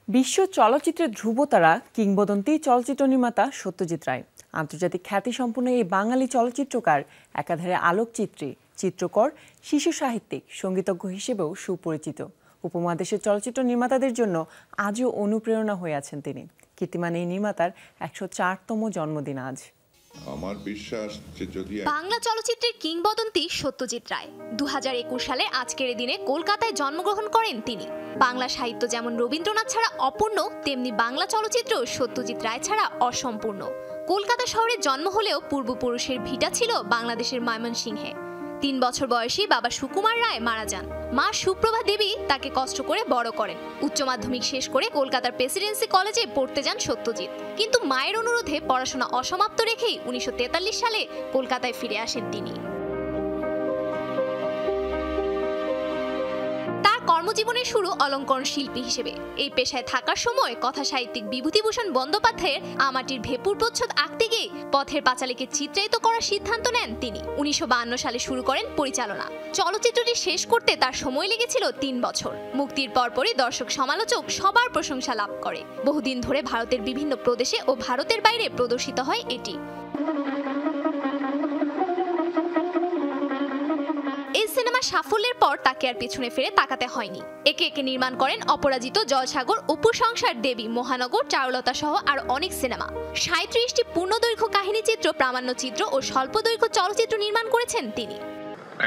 বিশ্ব চলচ্চিত্রের ধ্রুবতারা কিংবদন্তি চলচ্চিত্র নির্মাতা সত্যজিৎ রায় আন্তর্জাতিক খ্যাতিসম্পন্ন এই বাঙালি চলচ্চিত্রকার একাধারে আলোকচিত্রী, চিত্রকর, শিশু সাহিত্যিক, সঙ্গীতজ্ঞ হিসেবেও সুপরিচিত। উপমহাদেশের চলচ্চিত্র নির্মাতাদের জন্য আজও অনুপ্রেরণা হয়ে আছেন তিনি। কীর্তিমান এই নির্মাতার ১০৪তম জন্মদিন আজ। আমার বিশ্বাস যে যদি বাংলা চলচ্চিত্রের কিংবদন্তি সত্যজিৎ রায় ২০২১ সালে আজকের দিনে কলকাতায় জন্মগ্রহণ করেন তিনি। বাংলা সাহিত্য যেমন রবীন্দ্রনাথ ছাড়া অপূর্ণ, তেমনি বাংলা চলচ্চিত্র সত্যজিৎ রায় ছাড়া অসম্পূর্ণ। কলকাতা শহরে জন্ম হলেও পূর্বপুরুষের ভিটা ছিল বাংলাদেশের ময়মনসিংহে। ৩ বছর বয়সী বাবা সুকুমার রায় মারা যান। মা সুপ্রভা দেবী তাকে কষ্ট করে বড় করেন। উচ্চ মাধ্যমিক শেষ করে কলকাতার প্রেসিডেন্সি কলেজে পড়তে যান সত্যজিৎ, কিন্তু মায়ের অনুরোধে পড়াশোনা অসমাপ্ত রেখেই ১৯৪৩ সালে কলকাতায় ফিরে আসেন তিনি। কর্মজীবনের শুরু অলঙ্করণ শিল্পী হিসেবে। এই পেশায় থাকার সময় কথা সাহিত্যিক বিভূতিভূষণ বন্দ্যোপাধ্যায়ের আমাটির ভেপুর প্রচ্ছদ আঁকতে গিয়ে পথের পাঁচালীকে চিত্রায়িত করার সিদ্ধান্ত নেন তিনি। ১৯৫২ সালে শুরু করেন পরিচালনা। চলচ্চিত্রটি শেষ করতে তার সময় লেগেছিল ৩ বছর। মুক্তির পরপরই দর্শক সমালোচক সবার প্রশংসা লাভ করে। বহুদিন ধরে ভারতের বিভিন্ন প্রদেশে ও ভারতের বাইরে প্রদর্শিত হয় এটি। এই সিনেমার সাফল্যের পর তাকে আর পিছনে ফিরে তাকাতে হয়নি। একে একে নির্মাণ করেন অপরাজিত, জলসাগর, অপু সংসার, দেবী, মহানগর, চারুলতা সহ আরো অনেক সিনেমা। ৩৭টি পূর্ণদৈর্ঘ্য কাহিনী চিত্র, প্রামাণ্যচিত্র ও স্বল্পদৈর্ঘ্য চলচ্চিত্র নির্মাণ করেছেন তিনি।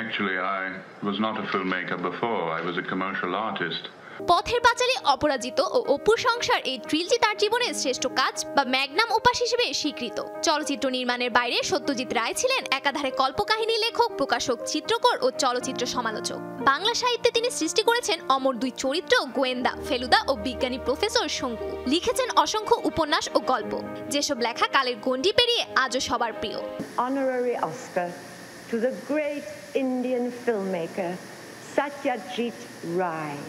Actually, I was not a filmmaker before. I was a commercial artist. Pather Panchali, অপরাজিত ও অপু সংসার এই ট্রিলজি তার জীবনের শ্রেষ্ঠ কাজ বা ম্যাগনাম ওপাস হিসেবে স্বীকৃত। চলচ্চিত্র নির্মাণের বাইরে সত্যজিৎ রায় ছিলেন একাধারে কল্পকাহিনী লেখক, প্রকাশক, চিত্রকর ও চলচ্চিত্র সমালোচক। বাংলা সাহিত্যে তিনি সৃষ্টি করেছেন অমর দুই চরিত্র, গোয়েন্দা, ফেলুদা ও বিজ্ঞানী প্রফেসর শঙ্কু। লিখেছেন অসংখ্য উপন্যাস ও গল্প, যেসব লেখা কালের গণ্ডি পেরিয়ে আজও সবার প্রিয়। Honorary Oscar to the great Indian filmmaker Satyajit Ray.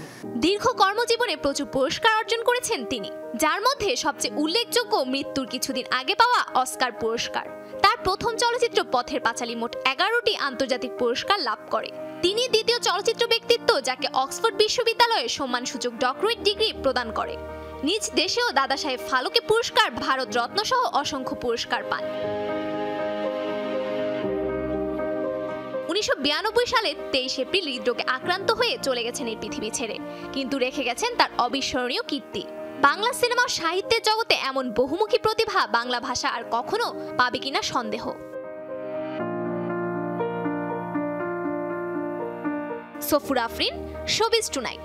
দীর্ঘ কর্মজীবনে প্রচুর পুরস্কার অর্জন করেছেন তিনি, যার মধ্যে সবচেয়ে উল্লেখযোগ্য মৃত্যুর কিছুদিন আগে পাওয়া অস্কার পুরস্কার। তার প্রথম চলচ্চিত্র পথের পাঁচালী মোট ১১টি আন্তর্জাতিক পুরস্কার লাভ করে। তিনি দ্বিতীয় চলচ্চিত্র ব্যক্তিত্ব যাকে অক্সফোর্ড বিশ্ববিদ্যালয়ে সম্মানসূচক ডক্টরেট ডিগ্রি প্রদান করে। নিজ দেশেও দাদা সাহেব ফালকে পুরস্কার, ভারত রত্ন সহ অসংখ্য পুরস্কার পান। ১৯৯২ সালে ২৩ এপ্রিল হৃদরোগে আক্রান্ত হয়ে চলে গেছেন এই পৃথিবী ছেড়ে, কিন্তু রেখে গেছেন তার অবিস্মরণীয় কীর্তি। বাংলা সিনেমা সাহিত্যের জগতে এমন বহুমুখী প্রতিভা বাংলা ভাষা আর কখনো পাবে কিনা সন্দেহ। সফুর আফরিন, শোবিজ টুনাইট।